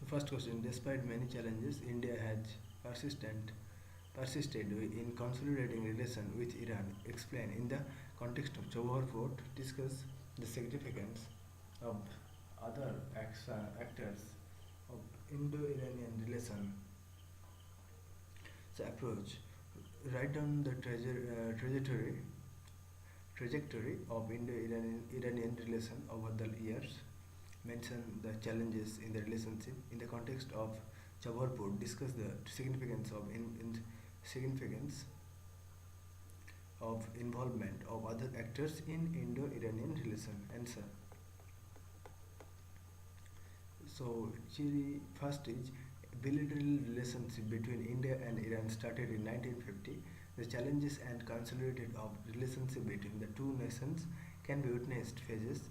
First question: despite many challenges, India has persisted in consolidating relation with Iran. Explain in the context of Johor Port. Discuss the significance of other actors of Indo-Iranian relation. So approach. Write down the trajectory of Indo-Iranian relation over the years. Mention the challenges in the relationship in the context of Johor Port. Discuss the significance of significance of involvement of other actors in Indo-Iranian relation. Answer. So, Chiri first is bilateral relationship between India and Iran started in 1950. The challenges and consolidated of relationship between the two nations can be witnessed phases.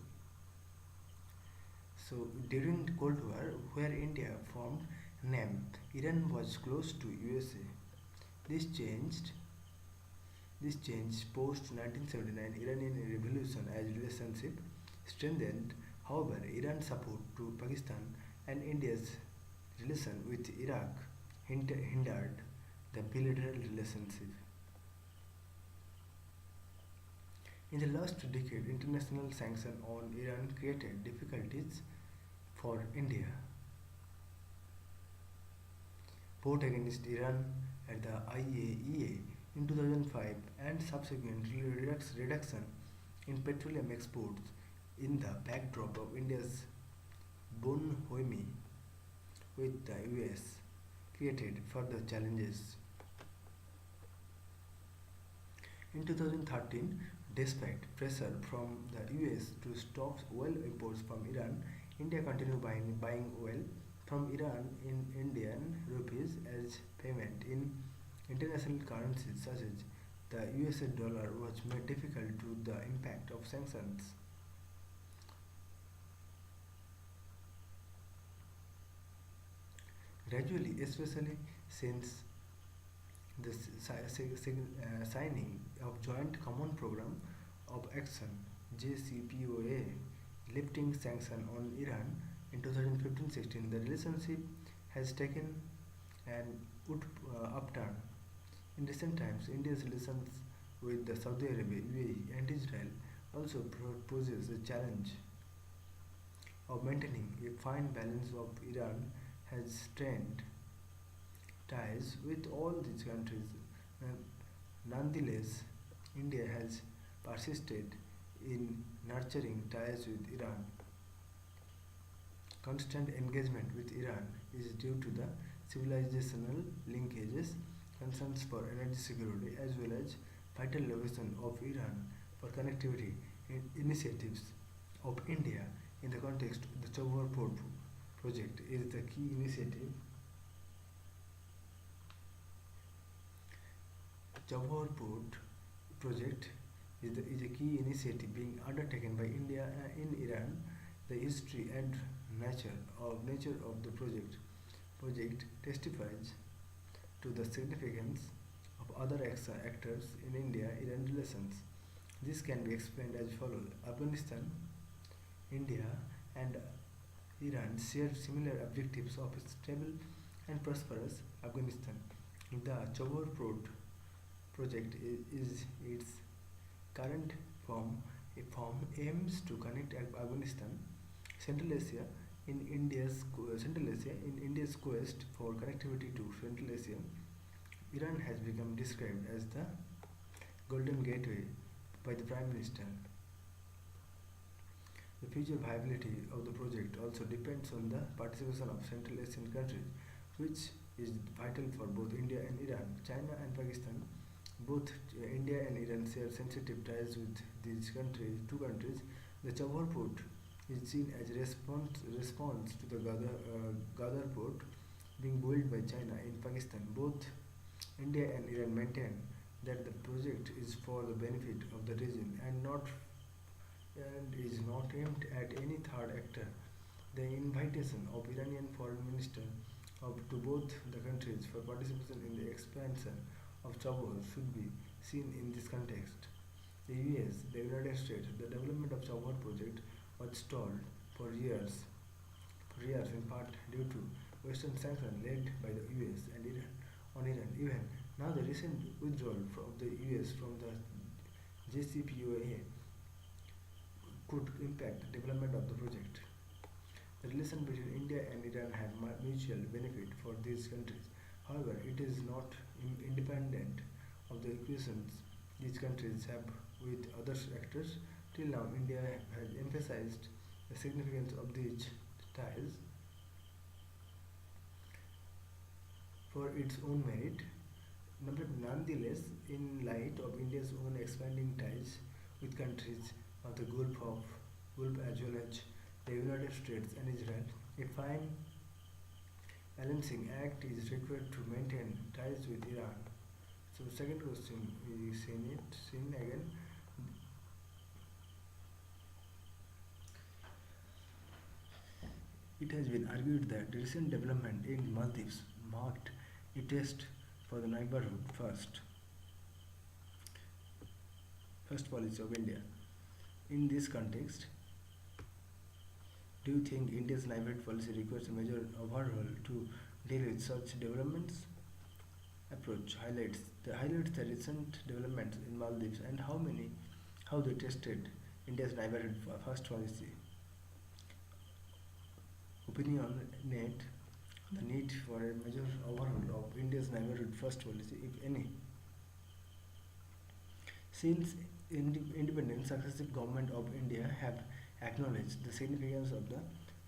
So, during the Cold War, where India formed NAM, Iran was close to USA. This changed. This changed post 1979 Iranian Revolution as relationship strengthened. However, Iran's support to Pakistan and India's relation with Iraq hindered the bilateral relationship. In the last decade, international sanctions on Iran created difficulties for India. Vote against Iran at the IAEA in 2005 and subsequent reduction in petroleum exports in the backdrop of India's bonhomie with the US created further challenges. In 2013, despite pressure from the US to stop oil imports from Iran, India continued buying oil from Iran in Indian rupees as payment in international currencies such as the US dollar was made difficult to the impact of sanctions. Gradually, especially since the signing of Joint Common Program of Action JCPOA lifting sanctions on Iran in 2015-16, the relationship has taken an upturn. In recent times, India's relations with the Saudi Arabia, UAE, and Israel also poses a challenge of maintaining a fine balance of Iran has strained ties with all these countries. Nonetheless, India has persisted in nurturing ties with Iran. Constant engagement with Iran is due to the civilizational linkages, concerns for energy security, as well as vital location of Iran for connectivity initiatives of India in the context of the Johor Port project is the key initiative. Johor Port project is a key initiative being undertaken by India in Iran. The history and nature of the project testifies to the significance of other actors in India-Iran relations. This can be explained as follows: Afghanistan, India, and Iran share similar objectives of a stable and prosperous Afghanistan. The Johor Port project is its current form. A form aims to connect Afghanistan, Central Asia Central Asia in India's quest for connectivity to Central Asia. Iran has become described as the Golden Gateway by the Prime Minister. The future viability of the project also depends on the participation of Central Asian countries, which is vital for both India and Iran. China and Pakistan, both India and Iran share sensitive ties with these two countries. The Johor Port is seen as a response to the Gadar Port being built by China in Pakistan. Both India and Iran maintain that the project is for the benefit of the region and is not aimed at any third actor. The invitation of Iranian Foreign Minister to both the countries for participation in the expansion of Johor should be seen in this context. The US, the United States, the development of Johor project was stalled for years in part due to Western sanctions led by the US and Iran on Iran. Even now, the recent withdrawal of the US from the JCPOA could impact the development of the project. The relation between India and Iran had mutual benefit for these countries. However, it is not independent of the equations these countries have with other actors. Till now, India has emphasized the significance of these ties for its own merit. Nonetheless, in light of India's own expanding ties with countries of the Gulf as well as the United States and Israel, a fine balancing act is required to maintain ties with Iran. So second question we seen again. It has been argued that the recent development in Maldives marked a test for the neighborhood first policy of India. In this context, do you think India's neighborhood policy requires a major overhaul to deal with such developments? Approach highlights the recent developments in Maldives and how they tested India's neighborhood first policy. Opinionate the need for a major overhaul of India's neighborhood first policy, if any. Since independent, successive government of India have acknowledged the significance of the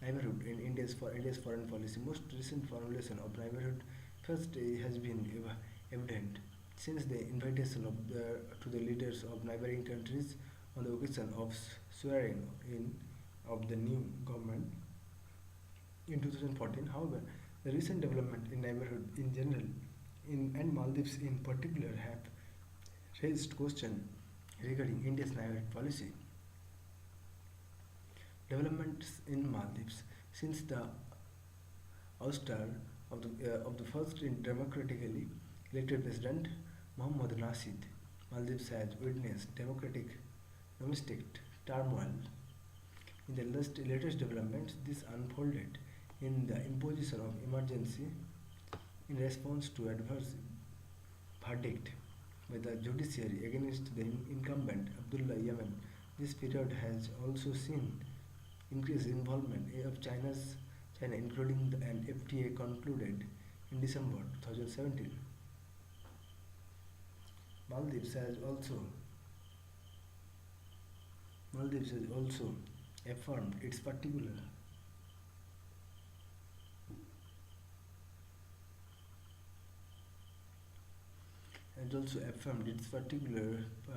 neighborhood in India's foreign policy. Most recent formulation of neighborhood first has been evident since the invitation to the leaders of neighboring countries on the occasion of swearing in of the new government in 2014. However, the recent development in neighborhood in general and Maldives in particular have raised questions regarding India's neighborhood policy. Developments in Maldives since the ouster of the first democratically elected president Mohammad Nasheed, Maldives has witnessed domestic turmoil. In the latest developments, this unfolded in the imposition of emergency in response to adverse verdict by the judiciary against the incumbent Abdullah Yemen. This period has also seen increased involvement of China, including an FTA concluded in December 2017. Maldives has also affirmed its particular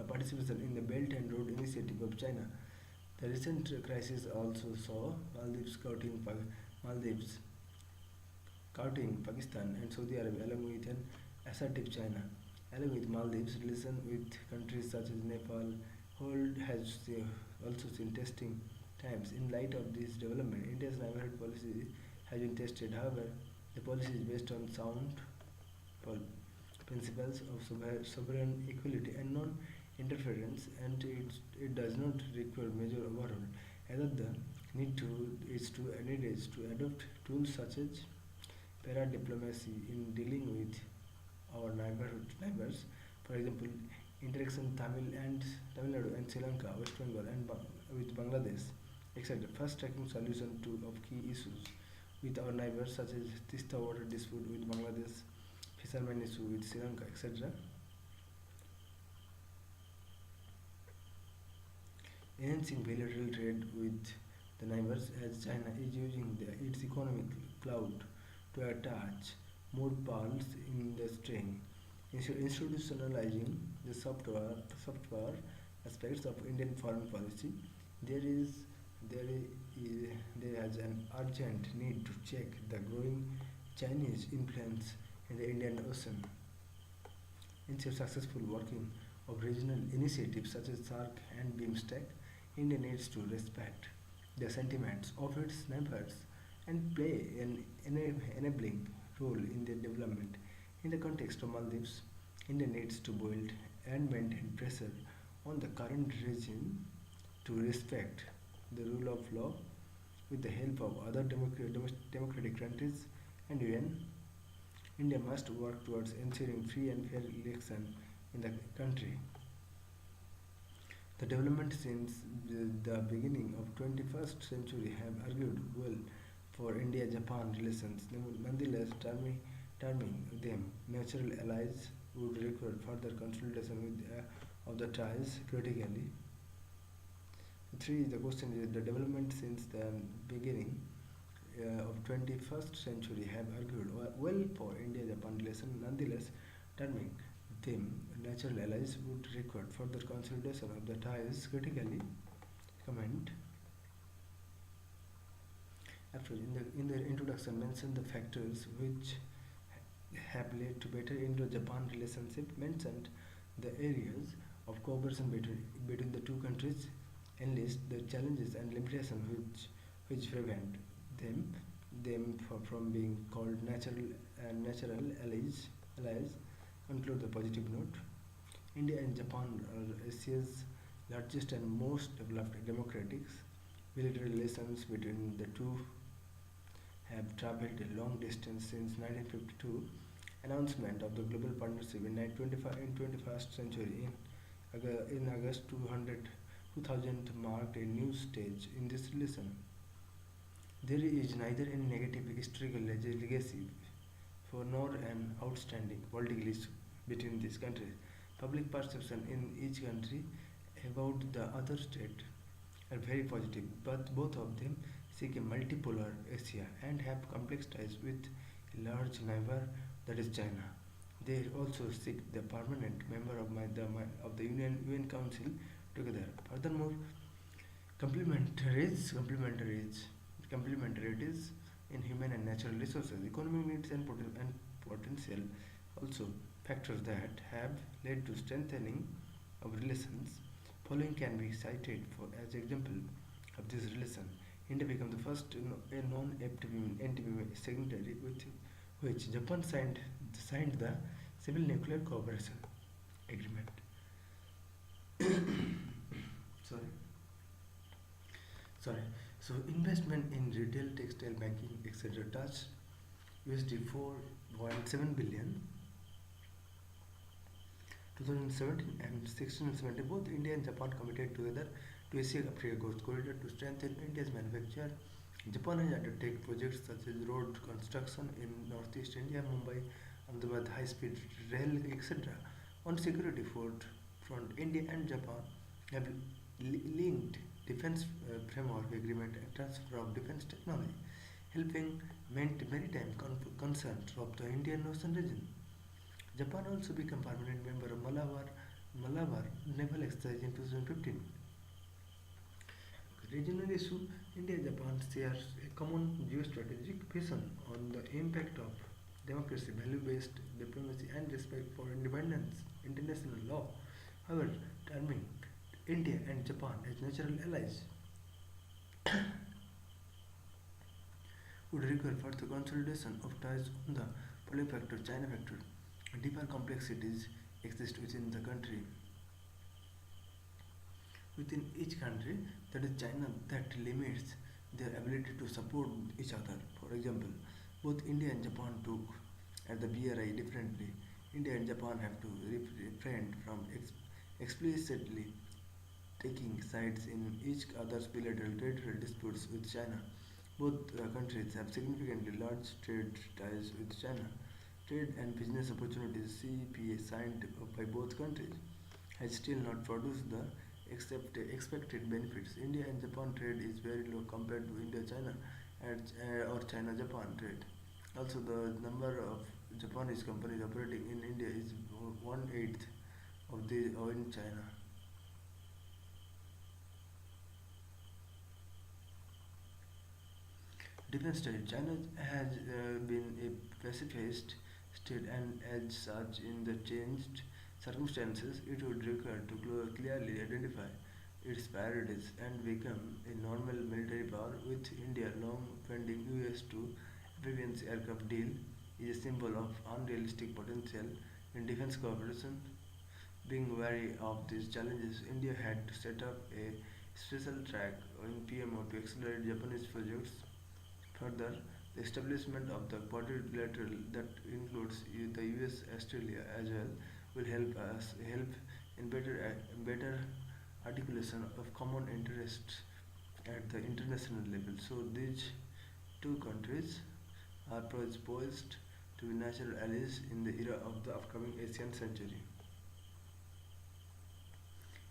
participation in the Belt and Road Initiative of China. The recent crisis also saw Maldives courting Pakistan and Saudi Arabia along with an assertive China. Along with Maldives, relation with countries such as Nepal has also seen testing times. In light of this development, India's neighborhood policy has been tested. However, the policy is based on sound principles of sovereign equality and non-interference, and it does not require major overhaul. Rather, the need is to adopt tools such as para-diplomacy in dealing with our neighbors. For example, interaction Tamil Nadu and Sri Lanka, West Bengal and with Bangladesh, etc. First tracking solution of key issues with our neighbors such as Tista water dispute with Bangladesh, fishermen issue with Sri Lanka, etc. Enhancing bilateral trade with the neighbors as China is using its economic clout to attach more pearls in the string. Institutionalizing the soft power aspects of Indian foreign policy, there has an urgent need to check the growing Chinese influence in the Indian Ocean. Instead of successful working of regional initiatives such as SAARC and BIMSTEC, India needs to respect the sentiments of its neighbors and play an enabling role in their development. In the context of Maldives, India needs to build and maintain pressure on the current regime to respect the rule of law with the help of other democratic countries and UN, India must work towards ensuring free and fair election in the country. The development since the beginning of 21st century have argued well for India-Japan relations. Nonetheless, terming them natural allies would require further consolidation of the ties critically. Three, the question is the development since the beginning of 21st century have argued well for India-Japan relations. Nonetheless, terming them natural allies would require further consolidation of the ties critically. Comment. After in the introduction mentioned the factors which have led to better Indo-Japan relationship, mentioned the areas of cooperation between the two countries, and list the challenges and limitations which prevent from being called natural allies. Conclude the positive note. India and Japan are Asia's largest and most developed democracies. Military relations between the two have travelled a long distance since 1952. Announcement of the global partnership in 21st century in August 2000 marked a new stage in this relation. There is neither any negative historical legacy for nor an outstanding political issue between these countries. Public perception in each country about the other state are very positive, but both of them seek a multipolar Asia and have complex ties with a large neighbor, that is China. They also seek the permanent member of the UN Council together. Furthermore, complementarities in human and natural resources, economic needs and potential also factors that have led to strengthening of relations. Following can be cited for as example of this relation. India became the first non-NPT signatory with which Japan signed the Civil Nuclear Cooperation Agreement. Sorry. Sorry. So investment in retail, textile, banking, etc. touched USD 4.7 billion 2017 and 16 and 17. Both India and Japan committed together to Asia-Africa Growth Corridor to strengthen India's manufacture. Japan has undertaken projects such as road construction in northeast India, Mumbai, Ahmedabad, high-speed rail, etc. On security front, India and Japan have linked defense framework agreement and transfer of defense technology, helping maritime concerns of the Indian Ocean region. Japan also became permanent member of Malabar Naval Exercise in 2015. Regional issue. India and Japan share a common geostrategic vision on the impact of democracy, value-based diplomacy, and respect for independence, international law. However, terming India and Japan as natural allies would require further consolidation of ties on the following factor: China factor. Deeper complexities exist within each country, that is China, that limits their ability to support each other. For example, both India and Japan took at the BRI differently. India and Japan have to refrain from explicitly taking sides in each other's bilateral territorial disputes with China. Both countries have significantly large trade ties with China. Trade and business opportunities CEPA signed by both countries has still not produced the expected benefits. India and Japan trade is very low compared to India-China or China-Japan trade. Also, the number of Japanese companies operating in India is 1/8 of the in China. Defense trade. China has been a pacifist state, and as such, in the changed circumstances, it would require to clearly identify its priorities and become a normal military power. With India long pending US-2 amphibious aircraft deal is a symbol of unrealistic potential in defense cooperation. Being wary of these challenges, India had to set up a special track in PMO to accelerate Japanese projects. Further, The establishment of the quadrilateral that includes the US, Australia as well will help in better articulation of common interests at the international level. So these two countries are poised to be natural allies in the era of the upcoming Asian century.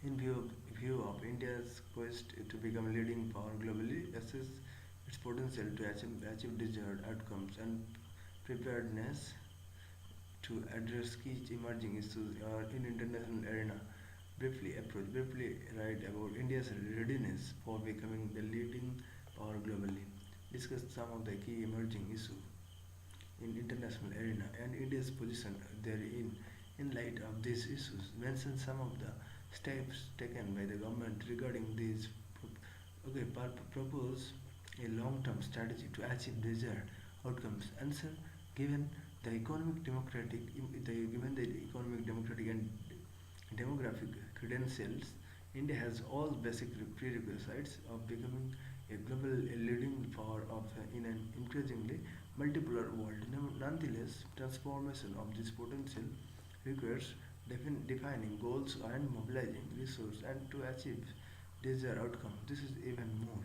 In view of India's quest to become a leading power globally, assess its potential to achieve desired outcomes and preparedness to address key emerging issues in international arena. Briefly write about India's readiness for becoming the leading power globally. Discuss some of the key emerging issues in international arena and India's position therein in light of these issues. Mention some of the steps taken by the government regarding these. Propose a long-term strategy to achieve desired outcomes. Answer: given the economic, democratic, and demographic credentials, India has all basic prerequisites of becoming a global leading power in an increasingly multipolar world. Nonetheless, transformation of this potential requires defining goals and mobilizing resources and to achieve desired outcome. This is even more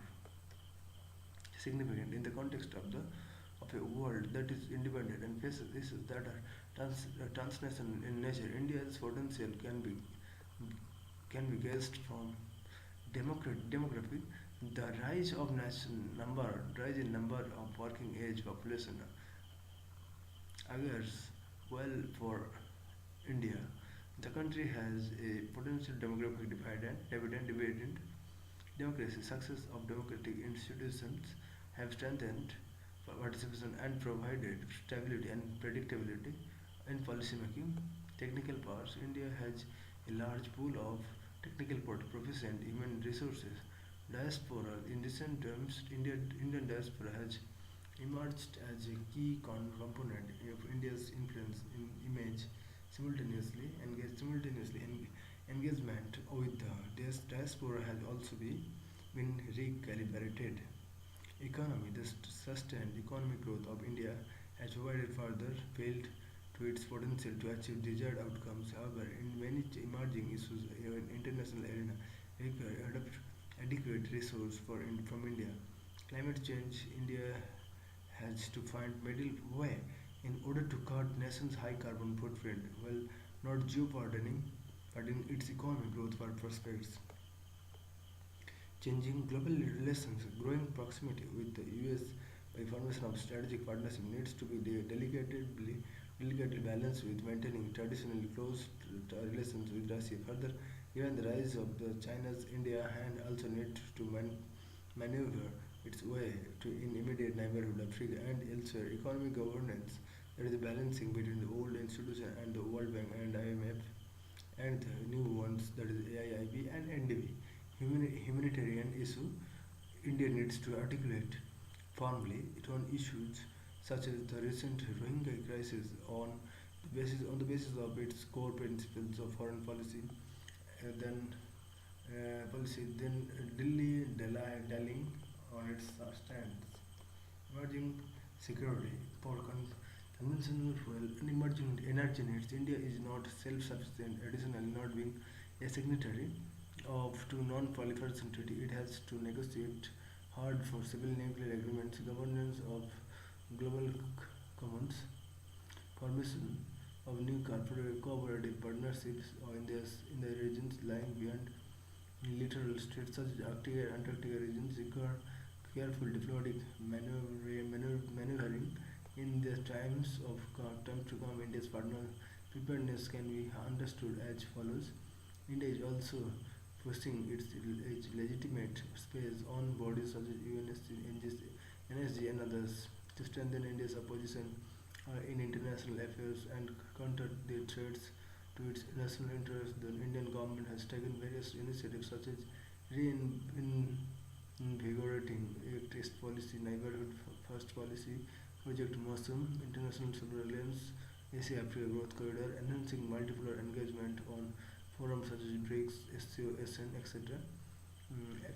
significant in the context of a world that is independent and faces issues that are transnational in nature. India's potential can be gauged from demography, the rise in number of working age population augurs well for India. The country has a potential demographic dividend democracy. Success of democratic institutions have strengthened participation and provided stability and predictability in policy making. Technical powers. India has a large pool of technical proficient human resources. Diaspora. In recent terms, Indian diaspora has emerged as a key component of India's influence in image engagement with the diaspora has also been recalibrated. Economy: the sustained economic growth of India has provided further fueled to its potential to achieve desired outcomes. However, in many emerging issues in international arena require adequate resource from India. Climate change: India has to find middle way in order to cut nation's high carbon footprint while not jeopardizing its economic growth prospects. Changing global relations, growing proximity with the US by formation of strategic partnership needs to be delicately balanced with maintaining traditionally close relations with Russia. Further, given the rise of the China's India and also need to maneuver its way to in immediate neighborhood Africa and elsewhere. Economic governance: there is a balancing between the old institution and the World Bank and IMF and the new ones that is AIIB and NDB. Humanitarian issue: India needs to articulate firmly on issues such as the recent Rohingya crisis on the basis of its core principles of foreign policy. Then Delhi dallying on its stance. Emerging security for conventional fuel and emerging energy needs. India is not self-sufficient. Additionally, not being a signatory of to non-proliferation treaty, it has to negotiate hard for civil nuclear agreements, governance of global commons, formation of new cooperative partnerships in the regions lying beyond littoral states such as Arctic and Antarctica regions require careful diplomatic maneuvering in the time to come. India's partner preparedness can be understood as follows. India is also pushing its legitimate space on bodies such as NSG and others to strengthen India's opposition in international affairs and counter the threats to its national interests. The Indian government has taken various initiatives such as reinvigorating a test policy, neighborhood first policy, Project Mosum, international surveillance, Asia Africa Growth Corridor, enhancing multipolar engagement on forums such as BRICS, SCO, SN, etc.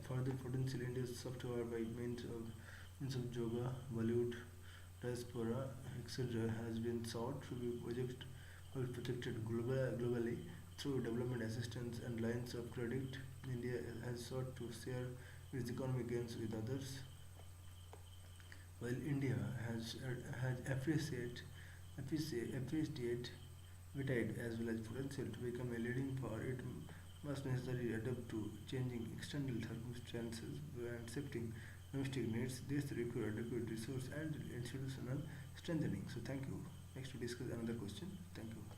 Further potential India's soft power by means of yoga, Bollywood, diaspora, etc., has been sought to be protected globally through development assistance and lines of credit. India has sought to share its economic gains with others, while India has appreciate Vitide as well as potential to become a leading power. It must necessarily adapt to changing external circumstances and shifting domestic needs. This requires adequate resource and institutional strengthening. So thank you. Next we discuss another question. Thank you.